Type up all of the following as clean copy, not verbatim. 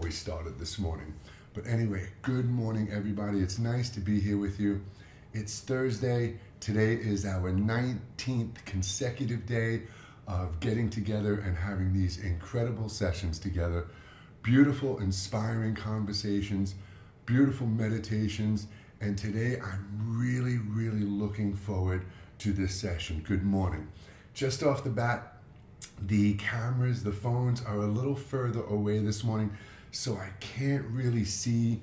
we started this morning. But anyway, good morning, everybody. It's nice to be here with you. It's Thursday. Today is our 19th consecutive day of getting together and having these incredible sessions together. Beautiful, inspiring conversations, beautiful meditations. And today I'm really looking forward to this session. Good morning. Just off the bat, the cameras, the phones are a little further away this morning, so I can't really see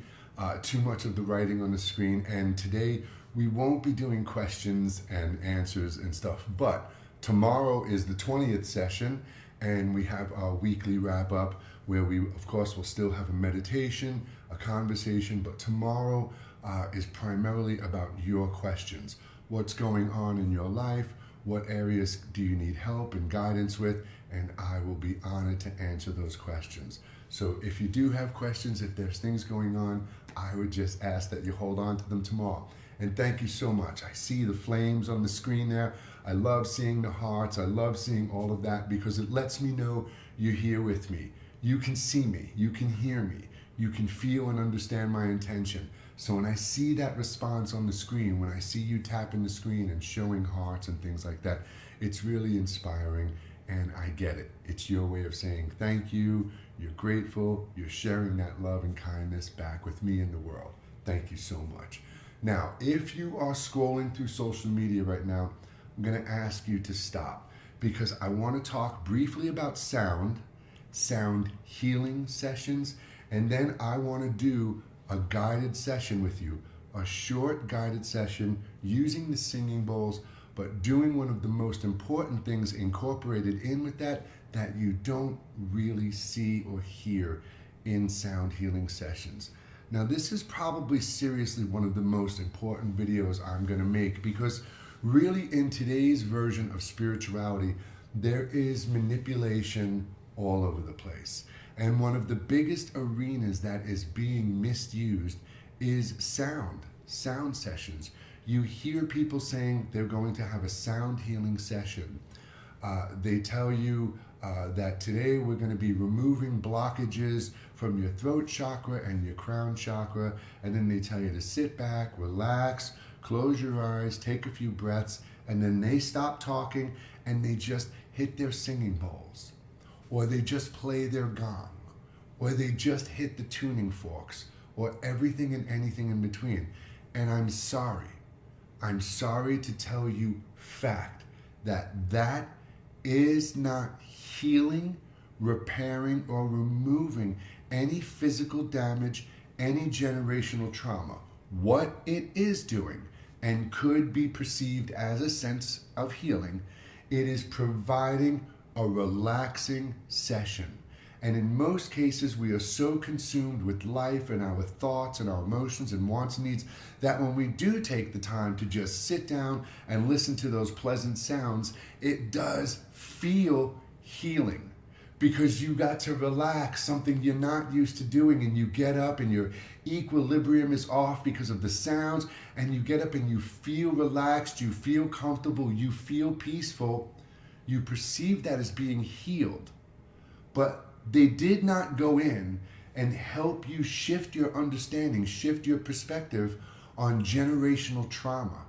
too much of the writing on the screen. And today we won't be doing questions and answers and stuff, but tomorrow is the 20th session, and we have our weekly wrap up where we, of course, will still have a meditation, a conversation, but tomorrow is primarily about your questions. What's going on in your life? What areas do you need help and guidance with? And I will be honored to answer those questions. So if you do have questions, if there's things going on, I would just ask that you hold on to them tomorrow. And thank you so much. I see the flames on the screen there. I love seeing the hearts. I love seeing all of that because it lets me know you're here with me. You can see me. You can hear me. You can feel and understand my intention. So when I see that response on the screen, when I see you tapping the screen and showing hearts and things like that, it's really inspiring, and I get it. It's your way of saying thank you, you're grateful, you're sharing that love and kindness back with me in the world. Thank you so much. Now, if you are scrolling through social media right now, I'm going to ask you to stop because I want to talk briefly about sound healing sessions, and then I want to do a guided session with you, a short guided session using the singing bowls, but doing one of the most important things incorporated in with that you don't really see or hear in sound healing sessions. Now, this is probably seriously one of the most important videos I'm going to make because really in today's version of spirituality, there is manipulation all over the place. And one of the biggest arenas that is being misused is sound sessions. You hear people saying they're going to have a sound healing session. They tell you that today we're going to be removing blockages from your throat chakra and your crown chakra. And then they tell you to sit back, relax, close your eyes, take a few breaths, and then they stop talking and they just hit their singing bowls, or they just play their gong, or they just hit the tuning forks, or everything and anything in between. And I'm sorry to tell you fact that is not healing, repairing, or removing any physical damage, any generational trauma. What it is doing, and could be perceived as a sense of healing, it is providing a relaxing session. And in most cases, we are so consumed with life and our thoughts and our emotions and wants and needs that when we do take the time to just sit down and listen to those pleasant sounds, it does feel healing because you got to relax, something you're not used to doing, and you get up and your equilibrium is off because of the sounds, and you get up and you feel relaxed, you feel comfortable, you feel peaceful. You perceive that as being healed. But they did not go in and help you shift your understanding, shift your perspective on generational trauma,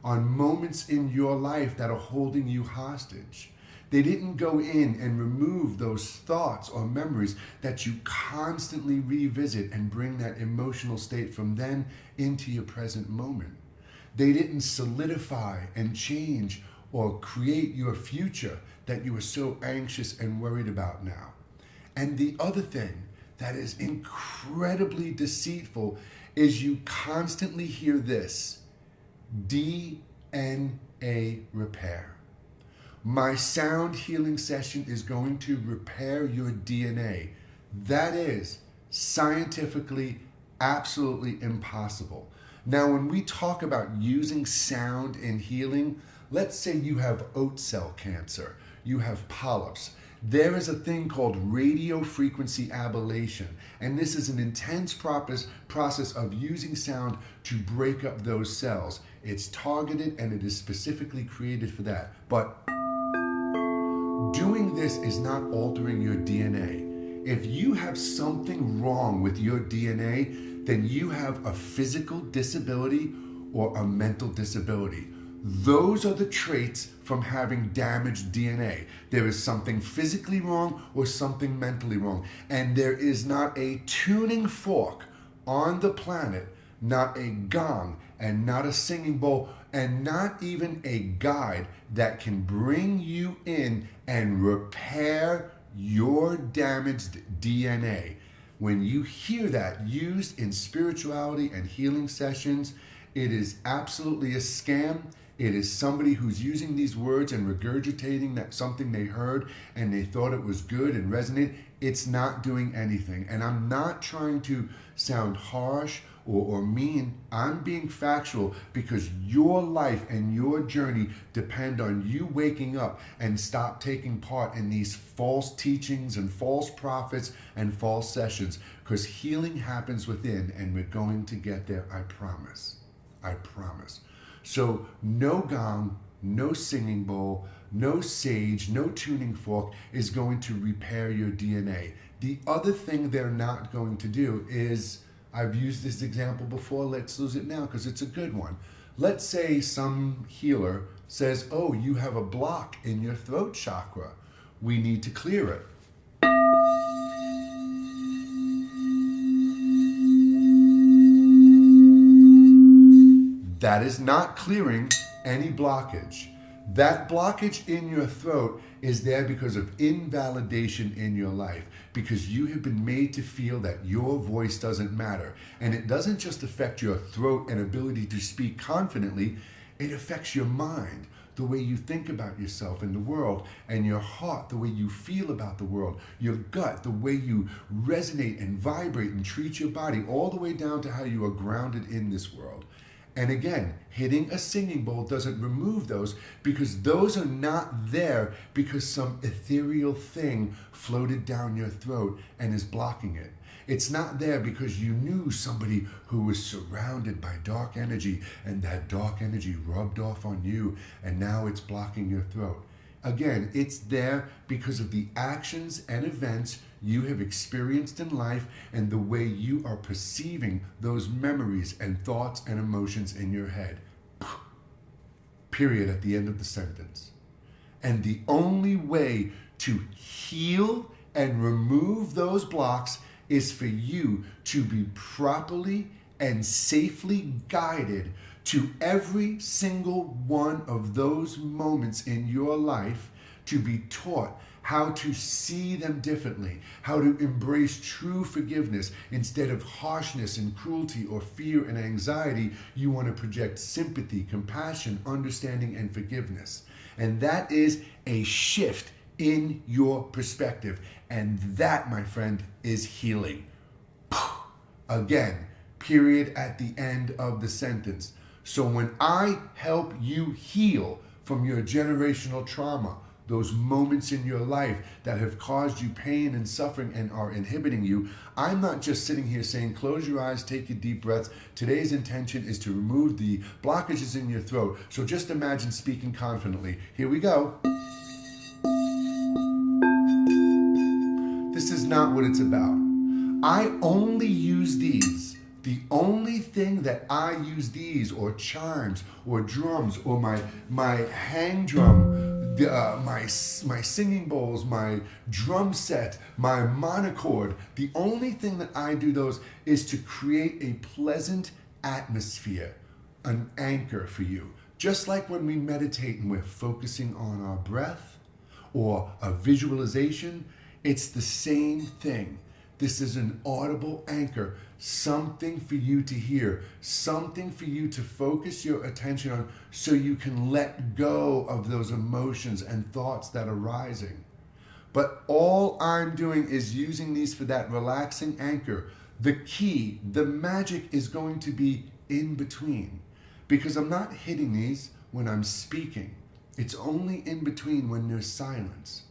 on moments in your life that are holding you hostage. They didn't go in and remove those thoughts or memories that you constantly revisit and bring that emotional state from then into your present moment. They didn't solidify and change or create your future that you are so anxious and worried about now. And the other thing that is incredibly deceitful is you constantly hear this: DNA repair. My sound healing session is going to repair your DNA. That is scientifically absolutely impossible. Now, when we talk about using sound in healing, let's say you have oat cell cancer, you have polyps. There is a thing called radio frequency ablation, and this is an intense process of using sound to break up those cells. It's targeted and it is specifically created for that. But doing this is not altering your DNA. If you have something wrong with your DNA, then you have a physical disability or a mental disability. Those are the traits from having damaged DNA. There is something physically wrong or something mentally wrong. And there is not a tuning fork on the planet, not a gong, and not a singing bowl, and not even a guide that can bring you in and repair your damaged DNA. When you hear that used in spirituality and healing sessions, it is absolutely a scam. It is somebody who's using these words and regurgitating that something they heard and they thought it was good and resonated. It's not doing anything. And I'm not trying to sound harsh or mean. I'm being factual because your life and your journey depend on you waking up and stop taking part in these false teachings and false prophets and false sessions, because healing happens within and we're going to get there. I promise. I promise. So no gong, no singing bowl, no sage, no tuning fork is going to repair your DNA. The other thing they're not going to do is, I've used this example before, let's use it now because it's a good one. Let's say some healer says, oh, you have a block in your throat chakra. We need to clear it. That is not clearing any blockage. That blockage in your throat is there because of invalidation in your life, because you have been made to feel that your voice doesn't matter. And it doesn't just affect your throat and ability to speak confidently, it affects your mind, the way you think about yourself and the world, and your heart, the way you feel about the world, your gut, the way you resonate and vibrate and treat your body, all the way down to how you are grounded in this world. And again, hitting a singing bowl doesn't remove those, because those are not there because some ethereal thing floated down your throat and is blocking it. It's not there because you knew somebody who was surrounded by dark energy and that dark energy rubbed off on you and now it's blocking your throat. Again, it's there because of the actions and events you have experienced in life and the way you are perceiving those memories and thoughts and emotions in your head. Period at the end of the sentence. And the only way to heal and remove those blocks is for you to be properly and safely guided to every single one of those moments in your life, to be taught how to see them differently, how to embrace true forgiveness. Instead of harshness and cruelty or fear and anxiety, you want to project sympathy, compassion, understanding, and forgiveness. And that is a shift in your perspective. And that, my friend, is healing. Again, period at the end of the sentence. So when I help you heal from your generational trauma, those moments in your life that have caused you pain and suffering and are inhibiting you, I'm not just sitting here saying, close your eyes, take your deep breaths. Today's intention is to remove the blockages in your throat. So just imagine speaking confidently. Here we go. This is not what it's about. I only use these. The only thing that I use these, or chimes, or drums, or my hang drum, my singing bowls, my drum set, my monochord, the only thing that I do those is to create a pleasant atmosphere, an anchor for you. Just like when we meditate and we're focusing on our breath or a visualization, it's the same thing. This is an audible anchor, something for you to hear, something for you to focus your attention on so you can let go of those emotions and thoughts that are rising. But all I'm doing is using these for that relaxing anchor. The key, the magic is going to be in between, because I'm not hitting these when I'm speaking. It's only in between when there's silence.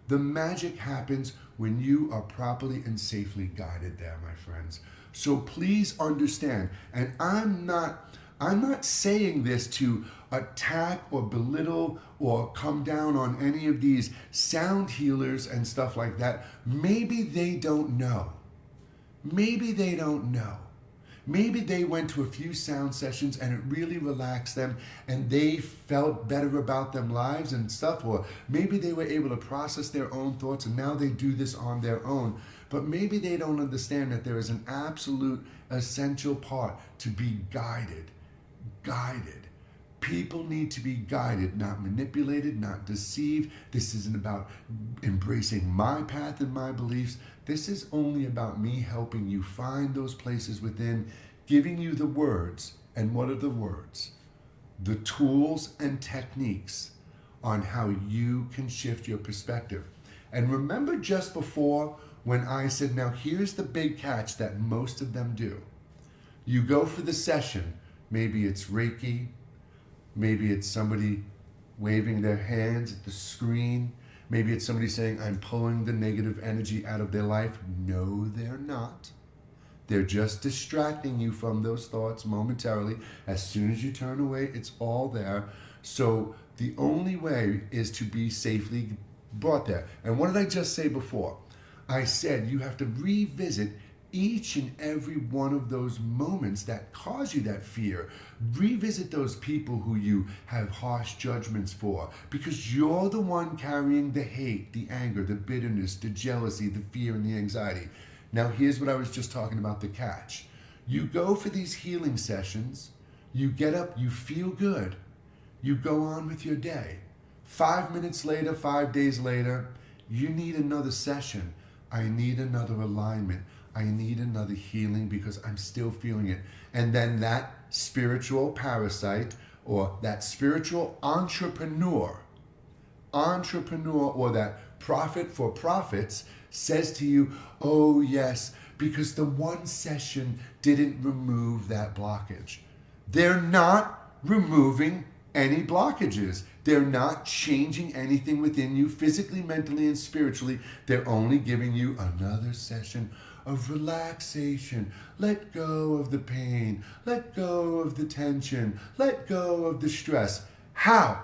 The magic happens when you are properly and safely guided there, my friends. So please understand, and I'm not I'm not saying this to attack or belittle or come down on any of these sound healers and stuff like that. Maybe they don't know. Maybe they don't know. Maybe they went to a few sound sessions and it really relaxed them and they felt better about their lives and stuff. Or maybe they were able to process their own thoughts and now they do this on their own. But maybe they don't understand that there is an absolute essential part to be guided. Guided. People need to be guided, not manipulated, not deceived. This isn't about embracing my path and my beliefs. This is only about me helping you find those places within, giving you the words. And what are the words? The tools and techniques on how you can shift your perspective. And remember just before when I said, now here's the big catch that most of them do. You go for the session. Maybe it's Reiki. Maybe it's somebody waving their hands at the screen. Maybe it's somebody saying, I'm pulling the negative energy out of their life. No, they're not. They're just distracting you from those thoughts momentarily. As soon as you turn away, it's all there. So the only way is to be safely brought there. And what did I just say before? I said you have to revisit each and every one of those moments that cause you that fear. Revisit those people who you have harsh judgments for, because you're the one carrying the hate, the anger, the bitterness, the jealousy, the fear, and the anxiety. Now, here's what I was just talking about, the catch. You go for these healing sessions, you get up, you feel good, you go on with your day. 5 minutes later, 5 days later, you need another session. I need another alignment. I need another healing because I'm still feeling it. And then that spiritual parasite or that spiritual entrepreneur or that prophet for profits says to you, oh yes, because the one session didn't remove that blockage. They're not removing any blockages. They're not changing anything within you physically, mentally, and spiritually. They're only giving you another session of relaxation. Let go of the pain. Let go of the tension. Let go of the stress. How?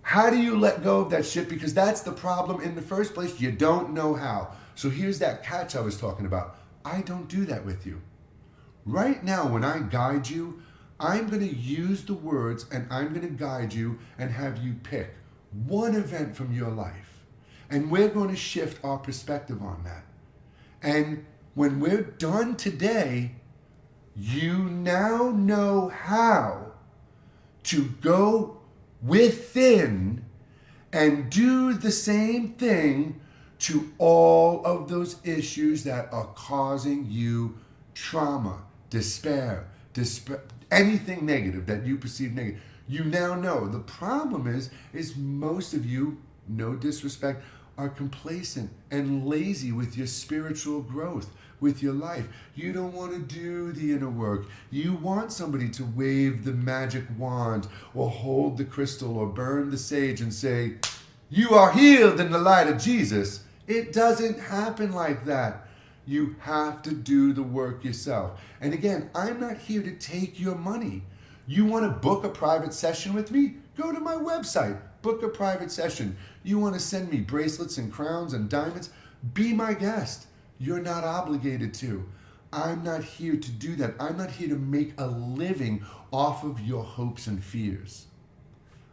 How do you let go of that shit? Because that's the problem in the first place. You don't know how. So here's that catch I was talking about. I don't do that with you. Right now, when I guide you, I'm going to use the words and I'm going to guide you and have you pick one event from your life. And we're going to shift our perspective on that. And when we're done today, you now know how to go within and do the same thing to all of those issues that are causing you trauma, despair, anything negative that you perceive negative. You now know. The problem is most of you, no disrespect, are complacent and lazy with your spiritual growth, with your life. You don't want to do the inner work. You want somebody to wave the magic wand or hold the crystal or burn the sage and say, you are healed in the light of Jesus. It doesn't happen like that. You have to do the work yourself. And again, I'm not here to take your money. You want to book a private session with me? Go to my website, book a private session. You want to send me bracelets and crowns and diamonds? Be my guest. You're not obligated to. I'm not here to do that. I'm not here to make a living off of your hopes and fears.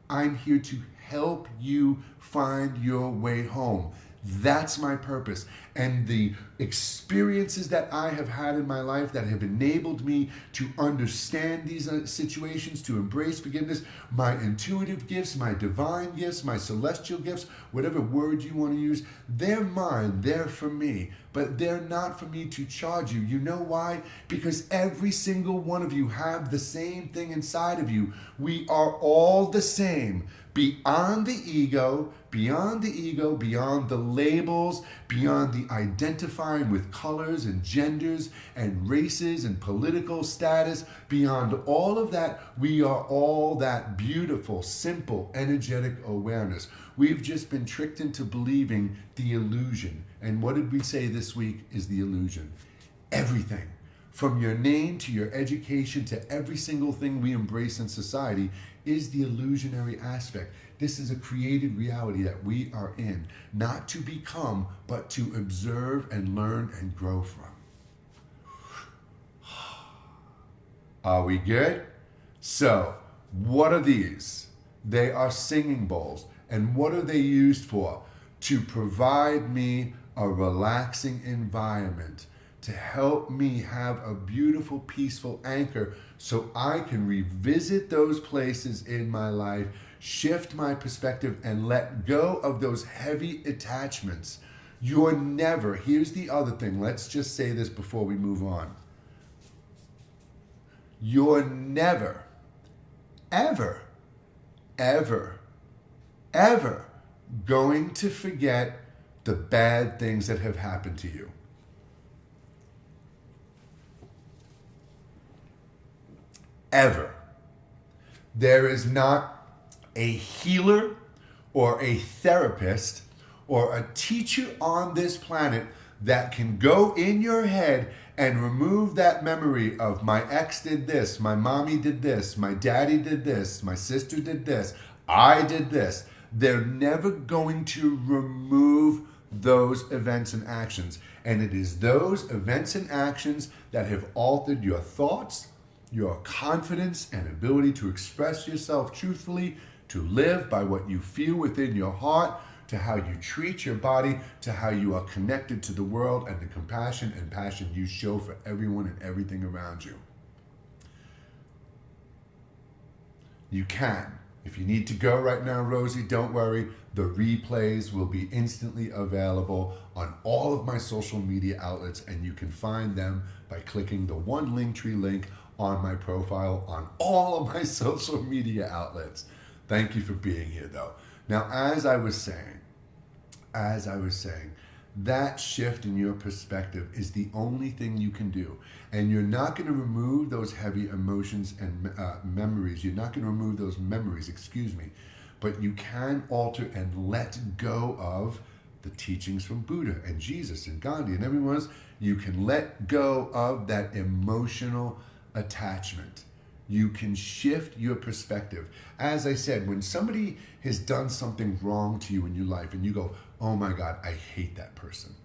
I'm here to help you find your way home. That's my purpose. And the experiences that I have had in my life that have enabled me to understand these situations, to embrace forgiveness, my intuitive gifts, my divine gifts, my celestial gifts, whatever word you want to use, they're mine, they're for me. But they're not for me to charge you. You know why? Because every single one of you have the same thing inside of you. We are all the same. Beyond the ego, beyond the labels, beyond the identifying with colors and genders and races and political status, beyond all of that, we are all that beautiful, simple, energetic awareness. We've just been tricked into believing the illusion. And what did we say this week is the illusion? Everything. From your name to your education to every single thing we embrace in society is the illusionary aspect. This is a created reality that we are in, not to become, but to observe and learn and grow from. Are we good? So, what are these? They are singing bowls. And what are they used for? To provide me a relaxing environment, to help me have a beautiful, peaceful anchor so I can revisit those places in my life, shift my perspective, and let go of those heavy attachments. You're never, here's the other thing, let's just say this before we move on. You're never, ever, ever, ever going to forget the bad things that have happened to you. Ever. There is not a healer or a therapist or a teacher on this planet that can go in your head and remove that memory of my ex did this, my mommy did this, my daddy did this, my sister did this, I did this. They're never going to remove those events and actions. And it is those events and actions that have altered your thoughts, your confidence and ability to express yourself truthfully, to live by what you feel within your heart, to how you treat your body, to how you are connected to the world, and the compassion and passion you show for everyone and everything around you. You can. If you need to go right now, Rosie, don't worry. The replays will be instantly available on all of my social media outlets, and you can find them by clicking the one Linktree link on my profile on all of my social media outlets. Thank you for being here, though. Now, as I was saying, that shift in your perspective is the only thing you can do. And you're not going to remove those heavy emotions and memories. You're not going to remove those memories, but you can alter and let go of the teachings from Buddha and Jesus and Gandhi and everyone else. You can let go of that emotional attachment. You can shift your perspective. As I said, when somebody has done something wrong to you in your life and you go, oh my God, I hate that person.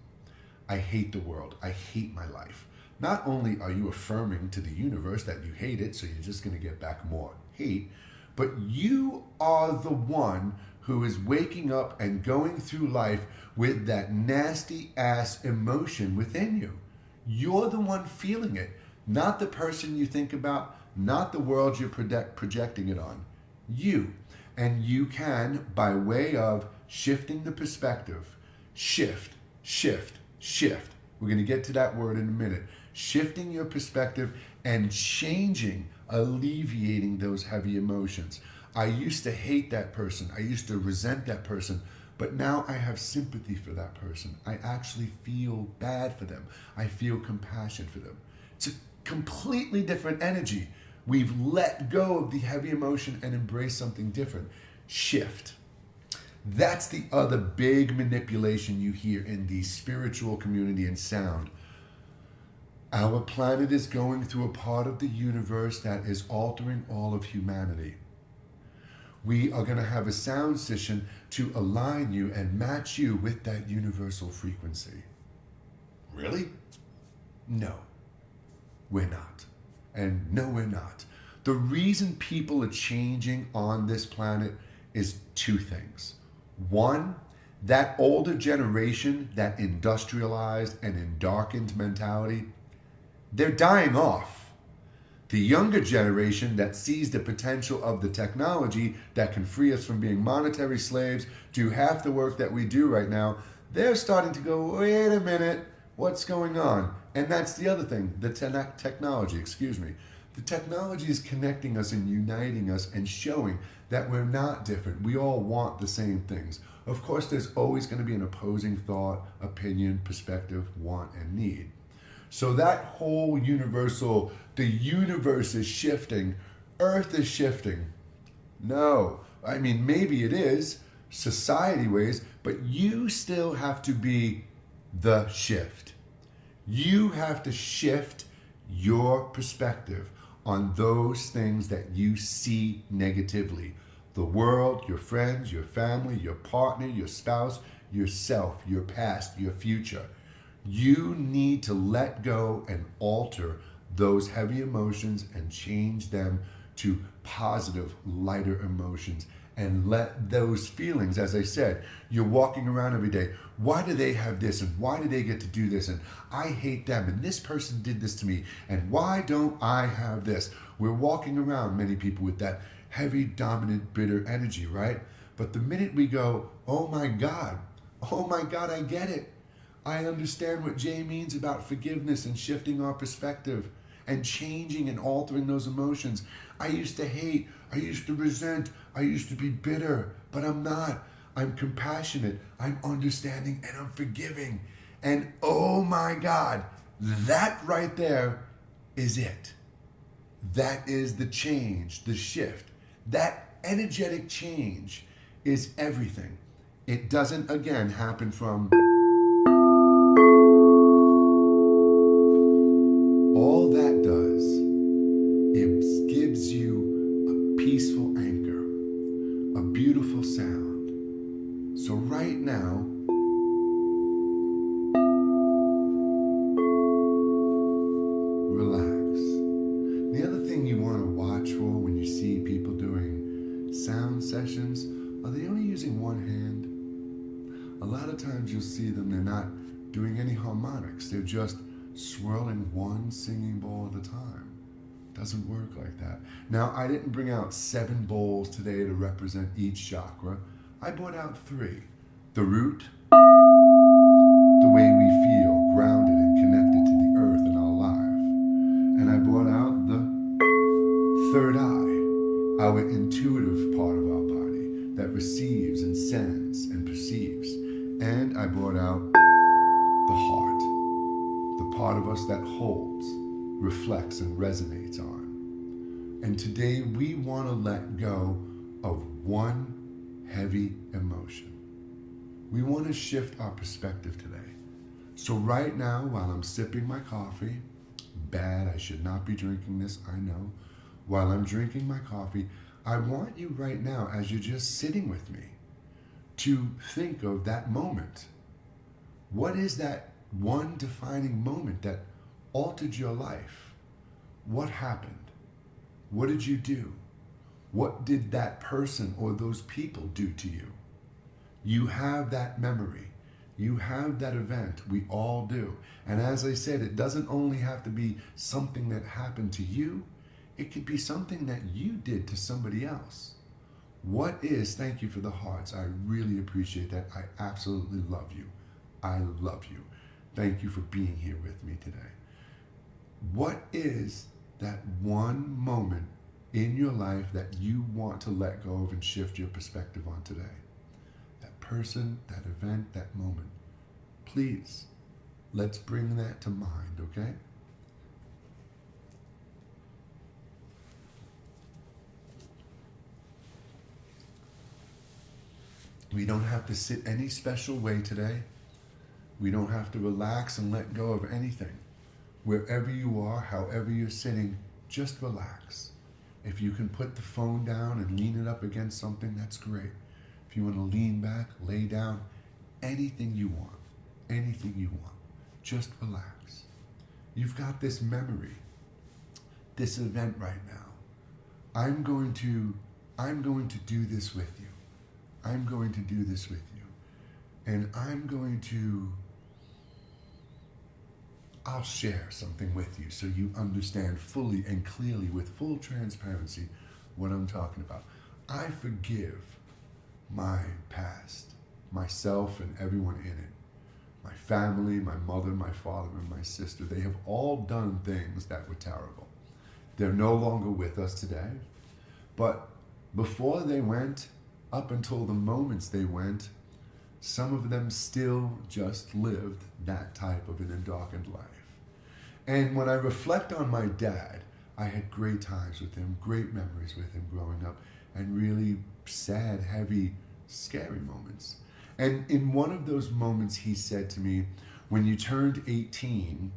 I hate the world. I hate my life. Not only are you affirming to the universe that you hate it, so you're just going to get back more hate, but you are the one who is waking up and going through life with that nasty ass emotion within you. You're the one feeling it, not the person you think about, not the world you're projecting it on. You. And you can, by way of shifting the perspective, shift. We're going to get to that word in a minute. Shifting your perspective and changing, alleviating those heavy emotions. I used to hate that person. I used to resent that person. But now I have sympathy for that person. I actually feel bad for them. I feel compassion for them. It's a completely different energy. We've let go of the heavy emotion and embraced something different. Shift. That's the other big manipulation you hear in the spiritual community and sound. Our planet is going through a part of the universe that is altering all of humanity. We are going to have a sound session to align you and match you with that universal frequency. Really? No, we're not. And no, we're not. The reason people are changing on this planet is two things. One, that older generation, that industrialized and darkened mentality, they're dying off. The younger generation that sees the potential of the technology that can free us from being monetary slaves, do half the work that we do right now, they're starting to go, wait a minute, what's going on? And that's the other thing, the technology. The technology is connecting us and uniting us and showing that we're not different. We all want the same things. Of course, there's always going to be an opposing thought, opinion, perspective, want, and need. So that whole universal, the universe is shifting, Earth is shifting. No, I mean, maybe it is, society ways, but you still have to be the shift. You have to shift your perspective on those things that you see negatively. The world, your friends, your family, your partner, your spouse, yourself, your past, your future. You need to let go and alter those heavy emotions and change them to positive, lighter emotions. And let those feelings, as I said, you're walking around every day. Why do they have this? And why do they get to do this? And I hate them. And this person did this to me. And why don't I have this? We're walking around, many people, with that heavy, dominant, bitter energy, right? But the minute we go, oh my God, I get it. I understand what Jay means about forgiveness and shifting our perspective and changing and altering those emotions. I used to hate, I used to resent, I used to be bitter, but I'm not. I'm compassionate, I'm understanding, and I'm forgiving. And oh my God, that right there is it. That is the change, the shift. That energetic change is everything. It doesn't, again, happen from all that does, it gives you a peaceful anchor, a beautiful sound. So right now, relax. The other thing you want to watch for when you see people doing sound sessions, are they only using one hand? A lot of times you'll see them, they're not doing any harmonics. They're just swirling one singing bowl at a time. Doesn't work like that. Now, I didn't bring out 7 bowls today to represent each chakra. I brought out 3. The root, the way we feel grounded and connected to the earth and our life. And I brought out the third eye, our intuitive part of our body that receives and sends and perceives. And I brought out the heart, the part of us that holds, reflects, and resonates on. And today we want to let go of one heavy emotion. We want to shift our perspective today. So right now, while I'm sipping my coffee, bad, I should not be drinking this, I know. While I'm drinking my coffee, I want you right now, as you're just sitting with me, to think of that moment. What is that one defining moment that altered your life? What happened? What did you do? What did that person or those people do to you? You have that memory. You have that event. We all do. And as I said, it doesn't only have to be something that happened to you. It could be something that you did to somebody else. What is, thank you for the hearts. I really appreciate that. I absolutely love you. I love you. Thank you for being here with me today. What is that one moment in your life that you want to let go of and shift your perspective on today? That person, that event, that moment. Please, let's bring that to mind, okay? We don't have to sit any special way today. We don't have to relax and let go of anything. Wherever you are, however you're sitting, just relax. If you can put the phone down and lean it up against something, that's great. If you want to lean back, lay down, anything you want, anything you want, just relax. You've got this memory, this event right now. I'm going to do this with you. I'm going to do this with you. And I'll share something with you so you understand fully and clearly with full transparency what I'm talking about. I forgive my past, myself and everyone in it. My family, my mother, my father, and my sister, they have all done things that were terrible. They're no longer with us today. But before they went, up until the moments they went, some of them still just lived that type of an darkened life. And when I reflect on my dad, I had great times with him, great memories with him growing up, and really sad, heavy, scary moments. And in one of those moments, he said to me, when you turned 18,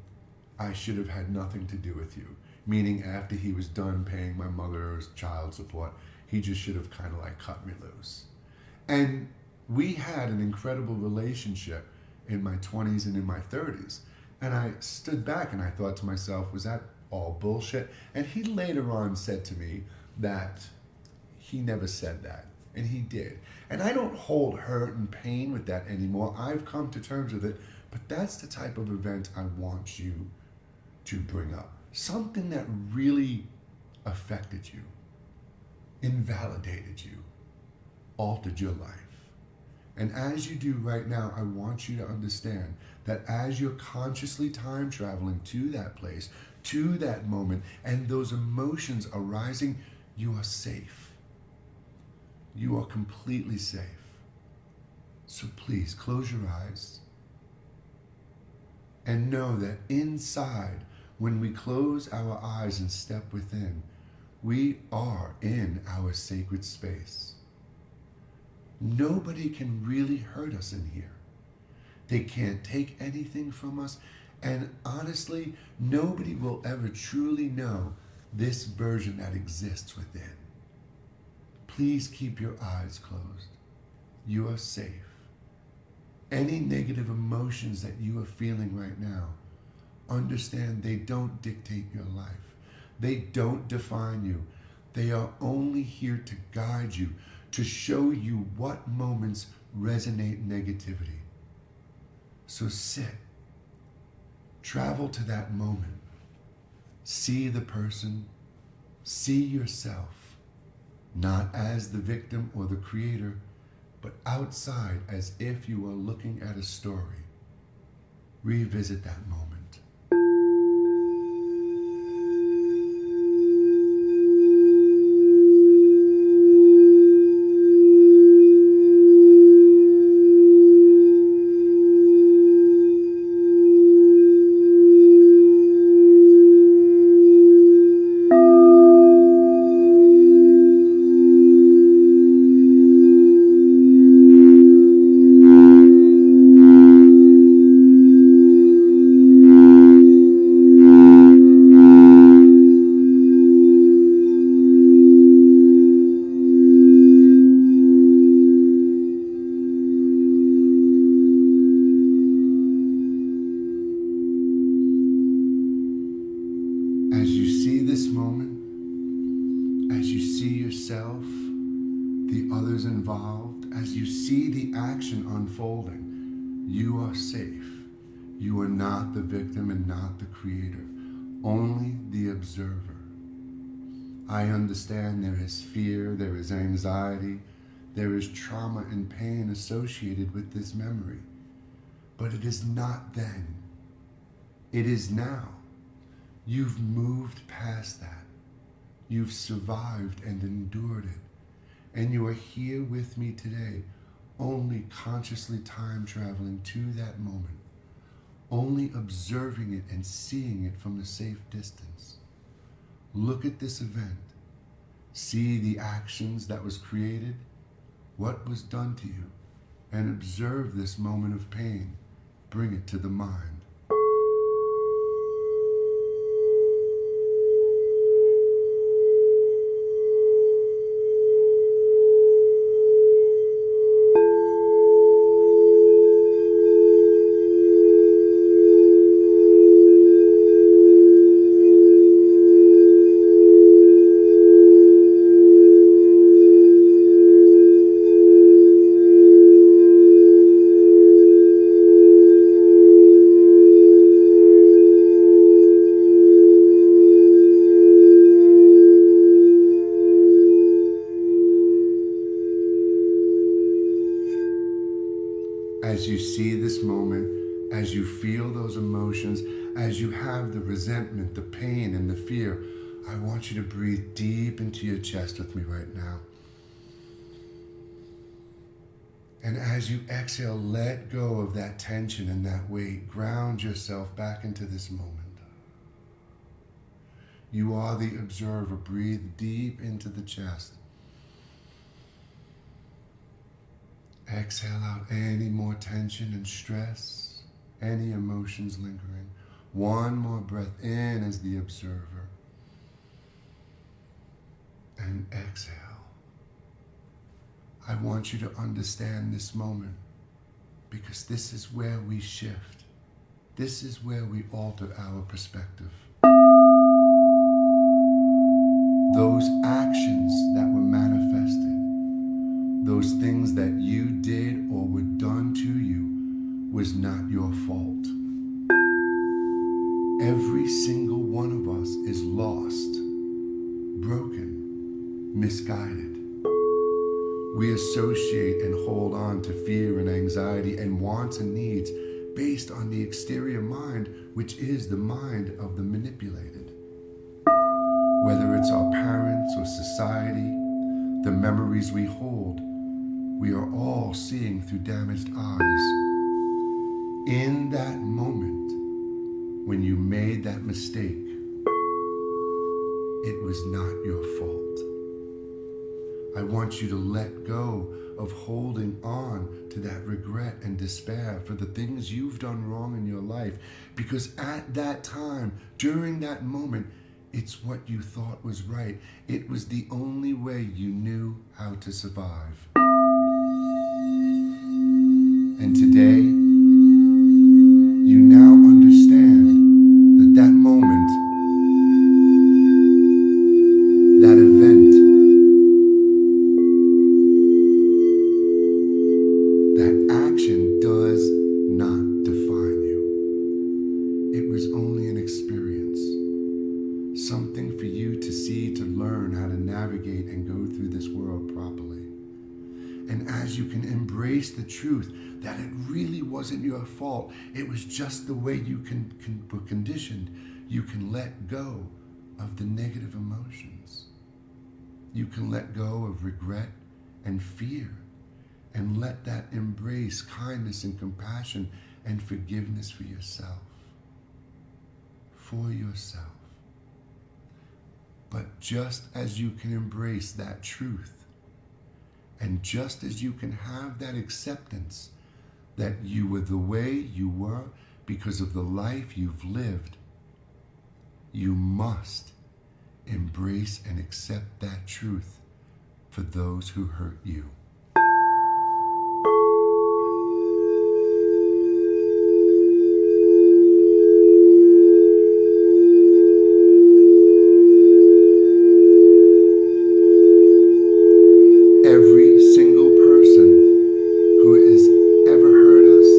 I should have had nothing to do with you. Meaning, after he was done paying my mother's child support, he just should have kind of like cut me loose. And we had an incredible relationship in my 20s and in my 30s. And I stood back and I thought to myself, was that all bullshit? And he later on said to me that he never said that. And he did. And I don't hold hurt and pain with that anymore. I've come to terms with it. But that's the type of event I want you to bring up. Something that really affected you, invalidated you, altered your life. And as you do right now, I want you to understand that as you're consciously time traveling to that place, to that moment, and those emotions arising, you are safe. You are completely safe. So please close your eyes and know that inside, when we close our eyes and step within, we are in our sacred space. Nobody can really hurt us in here. They can't take anything from us. And honestly, nobody will ever truly know this version that exists within. Please keep your eyes closed. You are safe. Any negative emotions that you are feeling right now, understand they don't dictate your life. They don't define you. They are only here to guide you, to show you what moments resonate negativity. So sit, travel to that moment, see the person, see yourself, not as the victim or the creator, but outside as if you are looking at a story. Revisit that moment. As you see this moment, as you see yourself, the others involved, as you see the action unfolding, you are safe. You are not the victim and not the creator, only the observer. I understand there is fear, there is anxiety, there is trauma and pain associated with this memory. But it is not then. It is now. You've moved past that. You've survived and endured it. And you are here with me today, only consciously time traveling to that moment, only observing it and seeing it from a safe distance. Look at this event. See the actions that was created, what was done to you, and observe this moment of pain. Bring it to the mind. As you see this moment, as you feel those emotions, as you have the resentment, the pain, and the fear, I want you to breathe deep into your chest with me right now. And as you exhale, let go of that tension and that weight. Ground yourself back into this moment. You are the observer. Breathe deep into the chest. Exhale out any more tension and stress, any emotions lingering. One more breath in as the observer. And exhale. I want you to understand this moment because this is where we shift. This is where we alter our perspective. Those actions that were manifested, those things that you did or were done to you, was not your fault. Every single one of us is lost, broken, misguided. We associate and hold on to fear and anxiety and wants and needs based on the exterior mind, which is the mind of the manipulated. Whether it's our parents or society, the memories we hold, we are all seeing through damaged eyes. In that moment, when you made that mistake, it was not your fault. I want you to let go of holding on to that regret and despair for the things you've done wrong in your life, because at that time, during that moment, it's what you thought was right. It was the only way you knew how to survive. And today, you now understand that that moment, that event, that action does not define you. It was only an experience, something for you to see, to learn how to navigate and go through this world properly. And as you can embrace the truth that it really wasn't your fault, it was just the way you were conditioned, you can let go of the negative emotions. You can let go of regret and fear and let that embrace kindness and compassion and forgiveness for yourself. For yourself. But just as you can embrace that truth, and just as you can have that acceptance that you were the way you were because of the life you've lived, you must embrace and accept that truth for those who hurt you. Every single person who has ever hurt us,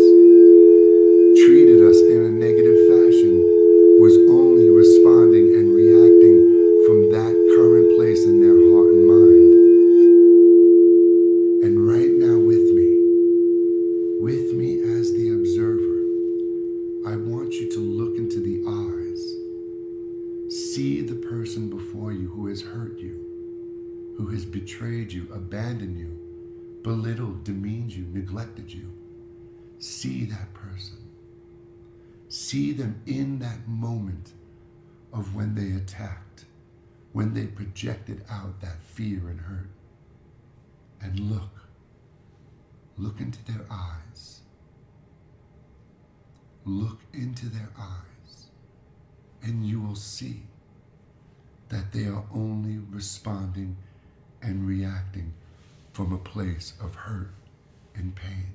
treated us in a negative fashion, was only responding and reacting from that current place in their heart and mind. And right now with me as the observer, I want you to look into the eyes. See the person before you who has hurt you, who has betrayed you, abandoned you, belittled, demeaned you, neglected you. See that person. See them in that moment of when they attacked, when they projected out that fear and hurt. And look into their eyes. Look into their eyes, and you will see that they are only responding and reacting from a place of hurt and pain.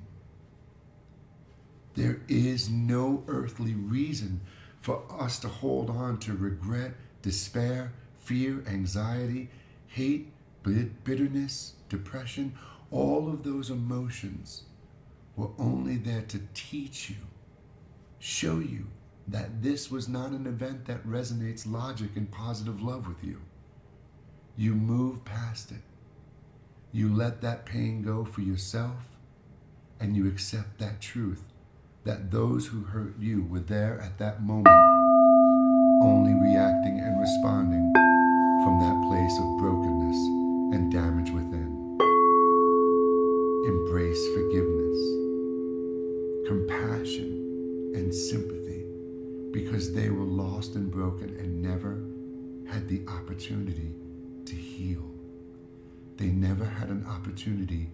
There is no earthly reason for us to hold on to regret, despair, fear, anxiety, hate, bitterness, depression. All of those emotions were only there to teach you, show you that this was not an event that resonates logic and positive love with you. You move past it. You let that pain go for yourself, and you accept that truth that those who hurt you were there at that moment, only reacting and responding from that place of brokenness and damage within. Embrace forgiveness, compassion, and sympathy, because they were lost and broken and never had the opportunity to heal. They never had an opportunity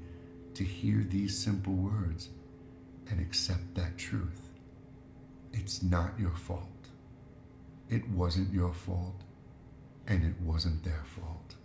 to hear these simple words and accept that truth. It's not your fault. it wasn't your fault, and it wasn't their fault.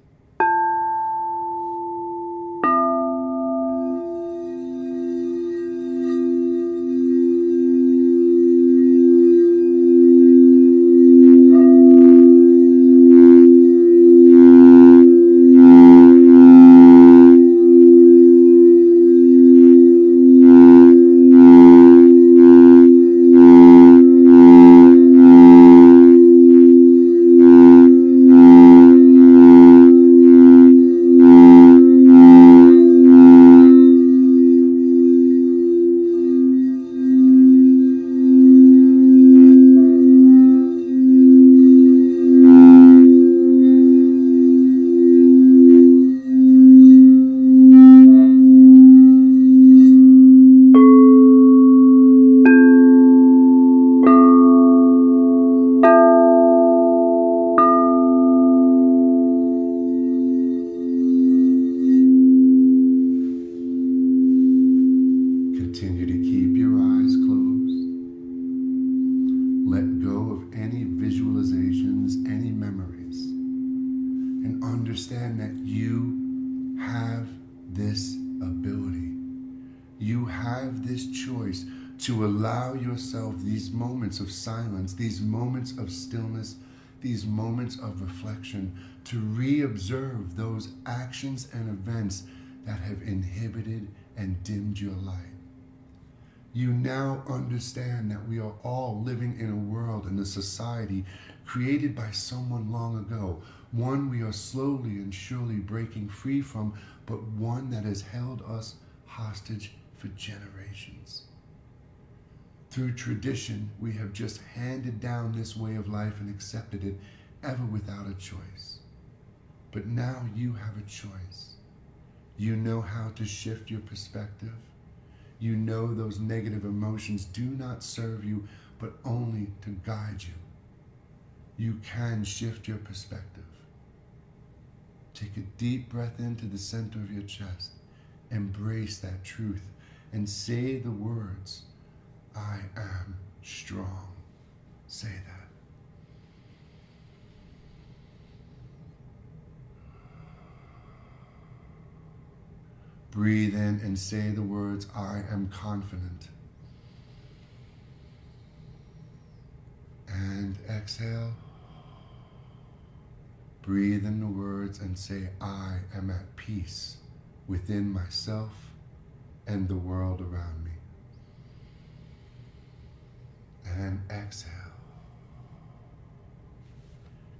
Continue to keep your eyes closed. Let go of any visualizations, any memories, and understand that you have this ability. You have this choice to allow yourself these moments of silence, these moments of stillness, these moments of reflection, to re-observe those actions and events that have inhibited and dimmed your light. You now understand that we are all living in a world and a society created by someone long ago, one we are slowly and surely breaking free from, but one that has held us hostage for generations. Through tradition, we have just handed down this way of life and accepted it, ever without a choice. But now you have a choice. You know how to shift your perspective. You know those negative emotions do not serve you, but only to guide you. You can shift your perspective. Take a deep breath into the center of your chest. Embrace that truth and say the words, I am strong. Say that. Breathe in and say the words, I am confident. And exhale. Breathe in the words and say, I am at peace within myself and the world around me. And exhale.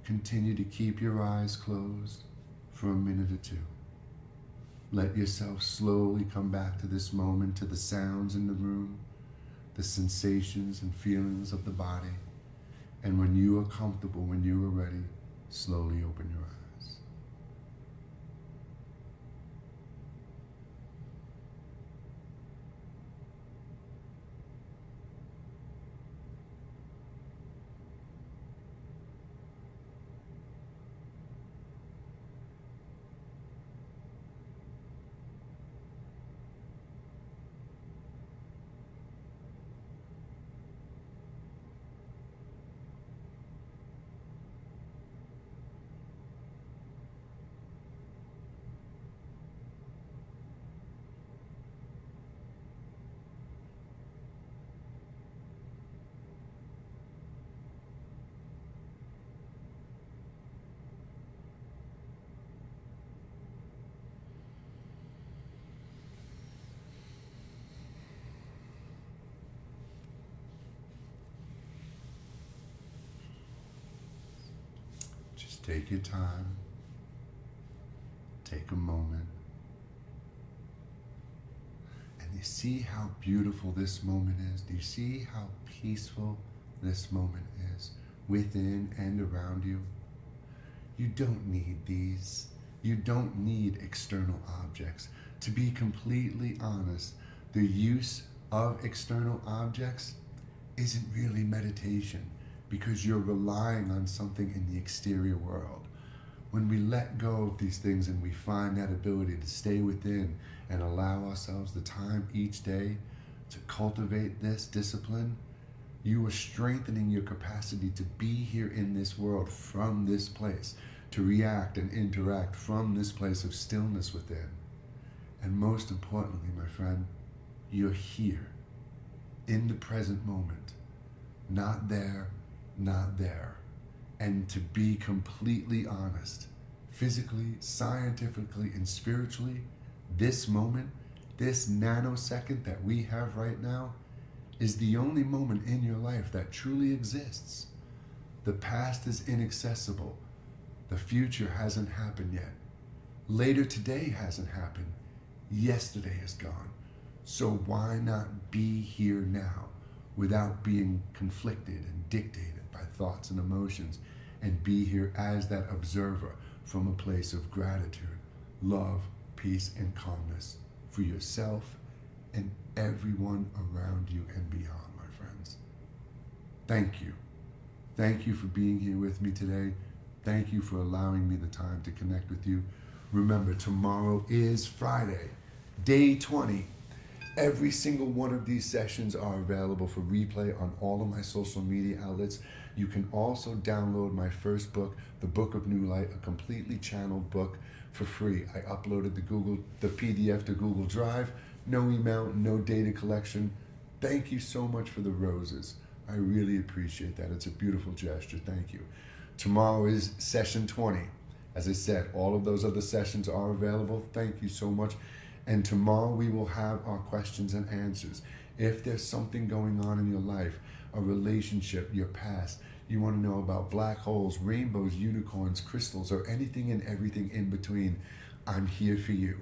Continue to keep your eyes closed for a minute or two. Let yourself slowly come back to this moment, to the sounds in the room, the sensations and feelings of the body. And when you are comfortable, when you are ready, slowly open your eyes. Just take your time. Take a moment. And you see how beautiful this moment is? Do you see how peaceful this moment is within and around you? You don't need these. You don't need external objects. To be completely honest, the use of external objects isn't really meditation because you're relying on something in the exterior world. When we let go of these things and we find that ability to stay within and allow ourselves the time each day to cultivate this discipline, You are strengthening your capacity to be here in this world from this place, to react and interact from this place of stillness within. And most importantly, my friend, you're here in the present moment, not there, not there. And to be completely honest, physically, scientifically, and spiritually, this moment, this nanosecond that we have right now, is the only moment in your life that truly exists. The past is inaccessible. The future hasn't happened yet. Later today hasn't happened. Yesterday is gone. So why not be here now without being conflicted and dictated by thoughts and emotions, and be here as that observer from a place of gratitude, love, peace, and calmness for yourself and everyone around you and beyond, my friends. Thank you. Thank you for being here with me today. Thank you for allowing me the time to connect with you. Remember, tomorrow is Friday, day 20. Every single one of these sessions are available for replay on all of my social media outlets. You can also download my first book, The Book of New Light, a completely channeled book, for free. I uploaded the PDF to Google Drive. No email, no data collection. Thank you so much for the roses. I really appreciate that. It's a beautiful gesture. Thank you. Tomorrow is session 20. As I said, all of those other sessions are available. Thank you so much. And tomorrow we will have our questions and answers. If there's something going on in your life, a relationship, your past, you want to know about black holes, rainbows, unicorns, crystals, or anything and everything in between, I'm here for you.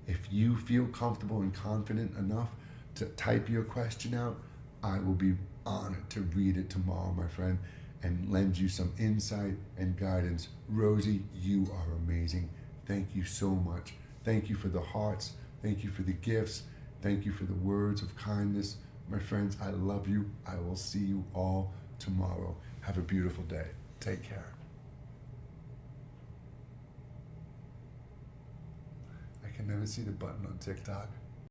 If you feel comfortable and confident enough to type your question out, I will be honored to read it tomorrow, my friend, and lend you some insight and guidance. Rosie, you are amazing. Thank you so much. Thank you for the hearts. Thank you for the gifts. Thank you for the words of kindness. My friends, I love you. I will see you all tomorrow. Have a beautiful day. Take care. I can never see the button on TikTok.